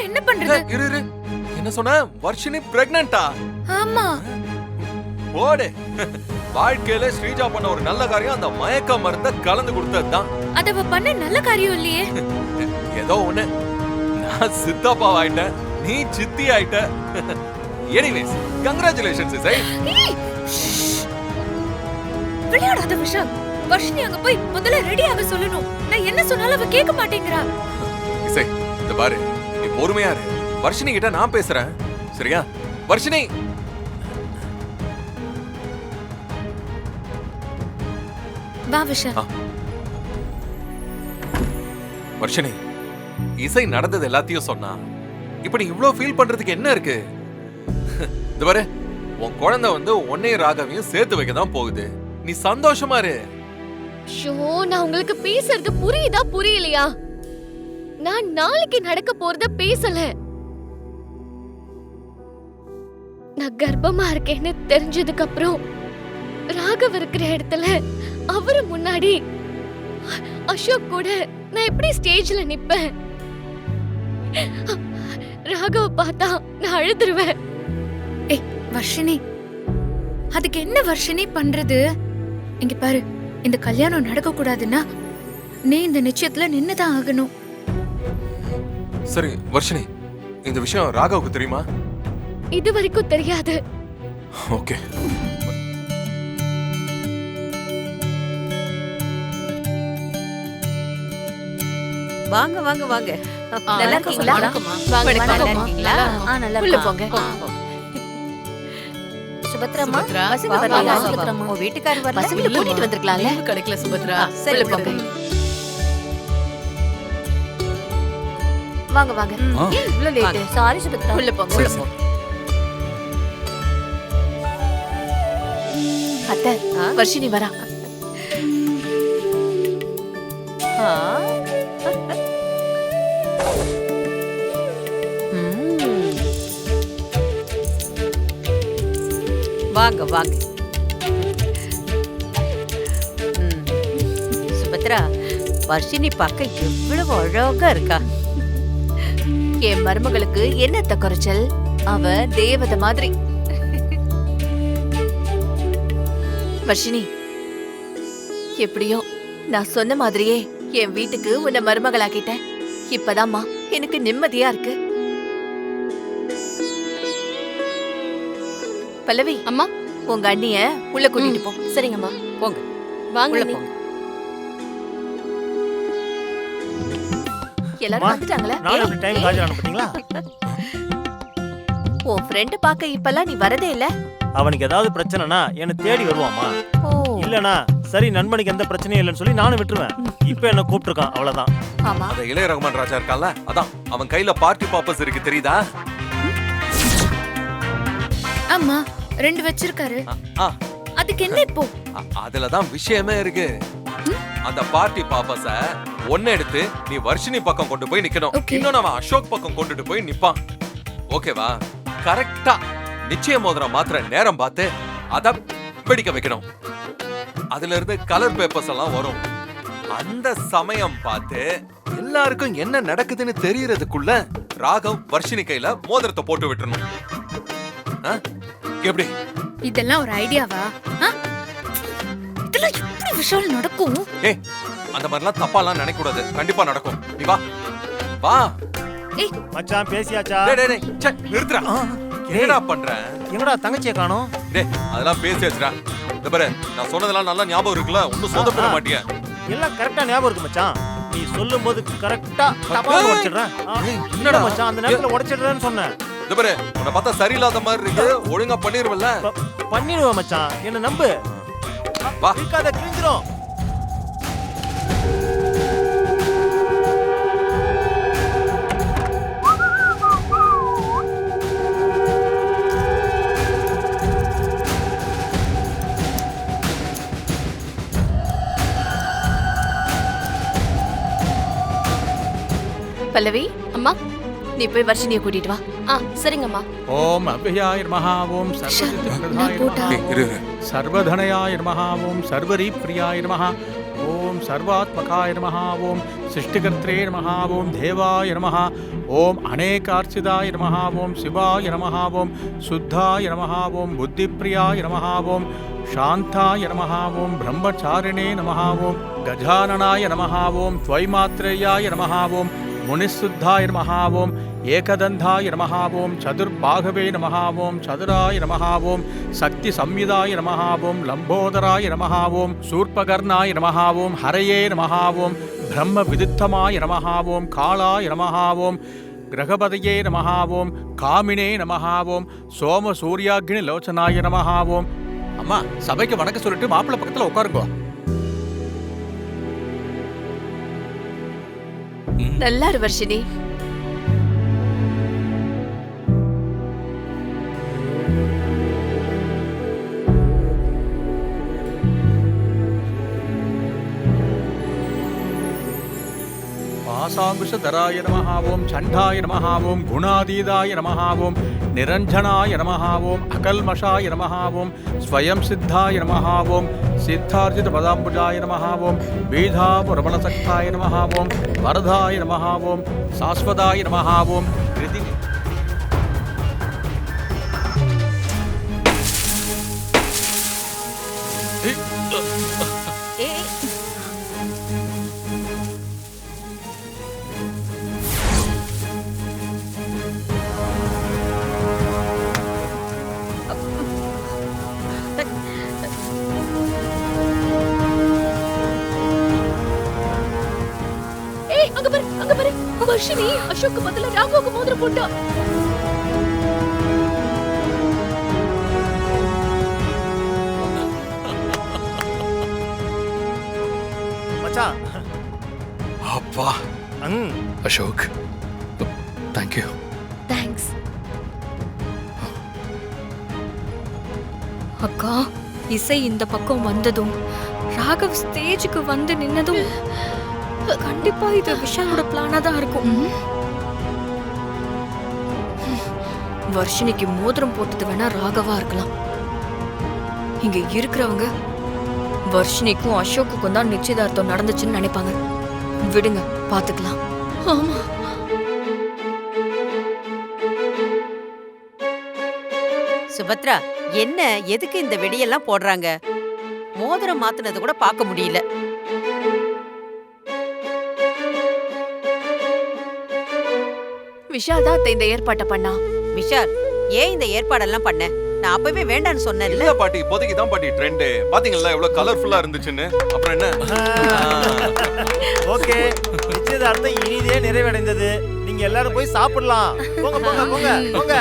நான் என்ன பண்றது? இரு என்ன சொன்ன? வர்ஷினி பிரெக்னன்ட்டா? ஆமா. ஓடு. வாழ்க்கையில ஸ்ரீஜா பண்ண ஒரு நல்ல காரியம் அந்த மயக்க மருந்த கலந்து கொடுத்ததுதான். அதவ பண்ண நல்ல காரியம் இல்லையே. ஏதோ ஒண்ணு. நான் சித்தப்பா ஆயிட்டேன், நீ சித்தி ஆயிட்ட. எனிவேஸ் கங்க்ராச்சுலேஷன்ஸ் இசை. விளையாடாத விஷால். வர்ஷினி அங்க போய் முதல்ல ரெடி ஆக சொல்லணும். நான் என்ன சொன்னாலும் அவ கேட்க மாட்டேங்கிறா. இசை இந்த பாரு, நீ பொறுமையா இரு. வர்ஷினி கிட்ட நான் பேசுறேன், சரியா? வர்ஷினி, வா விஷால். வர்ஷினி, இசை நடந்தது எல்லாத்தையும் சொன்னா. இப்ப நீ இவ்ளோ ஃபீல் பண்றதுக்கு என்ன இருக்கு? இது பாரு, உன் குழந்தை உன்னையும் ராகவையும் சேர்த்து வைக்க தான் போகுது. நீ சந்தோஷமா இரு. ஷோ, நான் உங்களுக்கு பேசுறது புரியுதா புரியலையா? நான் நாளைக்கு நடக்க போறத பேசல. நான் கர்ப்பமா இருக்கேன்னு தெரிஞ்சதுக்கு அப்புறம் ராகவ் இருக்கிற இடத்துல அவரு முன்னாடி அசோக் கூட நான் எப்படி ஸ்டேஜ்ல நிப்பேன்? ராகவ பார்த்தா நான் அழுதுருவேன். ஏய் வர்ஷினி, அதுக்கு என்ன வர்ஷினி பண்றது? இங்க பாரு, இந்த கல்யாணம் நடக்க கூடாதுன்னா நீ இந்த நிச்சயத்துல நின்னுதான் ஆகணும். சரி வர்ஷினி, இந்த விஷயம் ராகவுக்கு தெரியுமா? இது வரைக்கும் தெரியாது. ஓகே. வாங்க வாங்க வாங்க. நல்லா இருக்கீங்களா? நல்லா போங்க. சுபத்ராமா, சுபத்ரா, பசங்க வா, வரலையா? வா, சுபத்ராமா, உன் வீட்டுக்காரர் வரல? பசங்களை கூட்டிட்டு வந்திருக்கலாம்ல? லீவு கிடைக்கல சுபத்ரா. சரி உள்ள போங்க. வாங்க வாங்க. ஏன் இவ்ளோ லேட்? சாரி சுபத்ரா. உள்ள போங்க. உள்ள போ. அத்தை, வர்ஷினி வரா. ஆ. வாங்க வாங்க. சுபத்ரா, வர்ஷினி பார்க்க எவ்வளவு அழகா இருக்கா. என் மருமகளுக்கு என்னத்த குறைச்சல்? அவ தேவதை மாதிரி. வர்ஷினி, எப்படியோ நான் சொன்ன மாதிரியே என் வீட்டுக்கு உன்னை மருமகளாக்கிட்டேன். இப்பதாம்மா எனக்கு நிம்மதியா இருக்கு. பல்லவி அம்மா, உங்க அண்ணிய உள்ள கூட்டிட்டு போ. சரிங்கம்மா, போங்க வாங்க. உள்ள போங்க. எல்லாரும் வந்துட்டாங்களா? நானும் அப்படி டைம் காஜான பாத்தீங்களா? உன் ஃப்ரெண்ட் பாக்க இப்பெல்லாம் நீ வரதே இல்ல. அவனுக்கு ஏதாவது பிரச்சனைனா என்ன தேடி வருவாமா? ஓ, இல்லனா சரி நண்பனுக்கு எந்த பிரச்சனையும் இல்லைன்னு சொல்லி நானும் விட்டுருவேன். இப்ப என்ன கூப்பிட்டுருக்கான், அவ்வளவுதான். ஆமா. அந்த இளைய ரகுமான் ராஜா இருக்கான்ல, அதான் அவன் கையில பார்ட்டி பாப்பர்ஸ் இருக்கு, தெரியுதா? ஆமா, 2 வச்சிருக்காரு. ஆ, அதுக்கு என்ன இப்போ? அதுலதான் விஷயமே இருக்கு. அந்த பார்ட்டி பாப்பர்ஸ ஒன்னு எடுத்து நீ வர்ஷினி பக்கம் கொண்டு போய் நிக்கணும். Okay. இன்னொன்னு அவன் அசோக் பக்கம் கொண்டுட்டு போய் நிப்பான். ஓகேவா? கரெக்டா நிச்சய மோதிரம் மாத்திர நேரம் பார்த்து அத பிடிக்க வைக்கணும். அதுல இருந்து கலர் பேப்பர்ஸ் எல்லாம் வரும். அந்த சமயம் பார்த்து எல்லாருக்கும் என்ன நடக்குதுன்னு தெரியறதுக்குள்ள ராகவ் வர்ஷினி கையில மோதிரத்தை போட்டு விட்டுறணும். எப்படி? இதெல்லாம் ஒரு ஐடியாவா? இதெல்லாம் எப்படி விஷால் நடக்கும்? ஏய், அந்த மாதிரிலாம் தப்பாலாம் நினைக்க கூடாது. கண்டிப்பா நடக்கும். நீ வா வா. ஏய் மச்சான் பேசியாச்சா? டேய் டேய் டேய், ச்சே, நிறுத்துடா. என்னடா பண்ற? எங்கடா தங்கச்சியை காணோம்? டேய், அதெல்லாம் பேசியாச்சுடா. இந்த பாரு, நான் சொன்னதெல்லாம் நல்லா ஞாபகம் இருக்குல்ல? ஒண்ணும் சொதப்பிட மாட்டியா? எல்லாம் கரெக்டா ஞாபகம் இருக்கு மச்சான். நீ சொல்லும்போது கரெக்டா டபால் உடைச்சிடுறேன். என்னடா? மச்சான் அந்த நேரத்துல உடைச்சிடுறேன்னு சொன்னேன். இந்த பாரு, உன்னை பார்த்தா சரியில்லாத மாதிரி இருக்கு. ஒழுங்கா பண்ணிருவல்ல? பண்ணிடுவேன் மச்சான், என்ன நம்பு. வா. இருக்காத கிழிஞ்சிரும். பல்லவி அம்மா, நீ போய் வர்ஷினியை கூட்டிட்டு வா. சரிங்கம்மா. ஓம் அவ்யயாய நமஹ, ஓம் சர்வசித்திப்பிரதாய நமஹ, ஏய், இரு இரு. சர்வதனயாய நமஹ, ஓம் சர்வரீப்ரியாய நமஹ, ஓம் சர்வாத்மகாய நமஹ ஓம் சிருஷ்டிகர்த்ரே நமஹ ஓம் தேவாய நமஹ ஓம் அநேகார்ச்சிதாய நமஹ ஓம் சிவாய நமஹ ஓம் சுத்தாய நமஹ ஓம் புத்திப்பிரியாய நமஹ ஓம் சாந்தாய நமஹ ஓம் பிரம்மச்சாரிணே நமஹ ஓம் கஜானனாய நமஹ ஓம் துவைமாத்ரேயாய நமஹ ஓம் முனிசுத்தாய நமஹ ஓம் ஏகதந்தாய நமஹ ஓம் சதுர்பாகவே நமஹ ஓம் சதுராய நமஹ ஓம் சக்தி சம்யுதாய நமஹ ஓம் லம்போதராய நமஹ ஓம் சூர்பகர்ணாய நமஹ ஓம் ஹரயே நமஹ ஓம் பிரம்ம விதித்தமாய நமஹ ஓம் காளாய நமஹ ஓம் கிரகபதயே நமஹ ஓம் காமினே நமஹ ஓம் சோம சூர்யாக்னி லோச்சனாய நமஹ ஓம். அம்மா சபைக்கு வணக்கம் சொல்லிட்டு மாப்பிள்ளை பக்கத்துல உட்காருங்க. நல்லா இரு வர்ஷினி. பாசாங்குஷதராய நமஹ ஓம் சண்டாய நமஹ ஓம் குணாதீதாய நமஹ ஓம் நிரஞ்சனாய நமஹ ஓம் அகல்மஷாய நமஹ ஓம் ஸ்வயம் சித்தாய நமஹ ஓம் சித்தார்ஜித பதாம்புஜாய நமஹ ஓம் பீதாபுரமணசக்தாய நமஹ ஓம் வரதாய நமஹ ஓம் சாஸ்வதாய நமஹ ஓம் கிருதி ஏய் ஏய் அங்க பாரு வர்ஷினி அசோக்கு பதிலா ராகுவுக்கு மோதிரம் போட்டா. மச்சான். அப்பா அசோக் தேங்க்யூ. தேங்க்ஸ் அக்கா இசை இந்த பக்கம் வந்ததும் ராகவ் ஸ்டேஜுக்கு வந்து நின்னதும் கண்டிப்பா இது விஷாலோட பிளானா தான் இருக்கும். வர்ஷினிக்கு மோதிரம் போட்டது வேணா ராகவா இருக்கலாம். இங்க இருக்கிறவங்க வர்ஷினிக்கும் அசோக்குக்கும் தான் நிச்சயதார்த்தம் நடந்துச்சுன்னு நினைப்பாங்க. விடுங்க பாத்துக்கலாம். ஆமா சுபத்ரா, என்ன எதுக்கு இந்த வெடியெல்லாம் போடுறாங்க? மோதிரம் மாத்துனது கூட பார்க்க முடியல. விஷால் தான் இந்த ஏற்பாட்டை பண்ணா. விஷால், ஏன் இந்த ஏற்பாடெல்லாம் பண்ண? நான் அப்பவே வேண்டான்னு சொன்னேன்ல. இல்ல பாட்டி, இப்போதைக்கு தான் பாட்டி ட்ரெண்ட். பாத்தீங்களா எவ்வளவு கலர்ஃபுல்லா இருந்துச்சுன்னு. அப்புறம் என்ன? ஓகே, நிச்சயதார்த்தம் இனிதே நிறைவடைந்தது. நீங்க எல்லாரும் போய் சாப்பிடலாம். போங்க போங்க போங்க போங்க.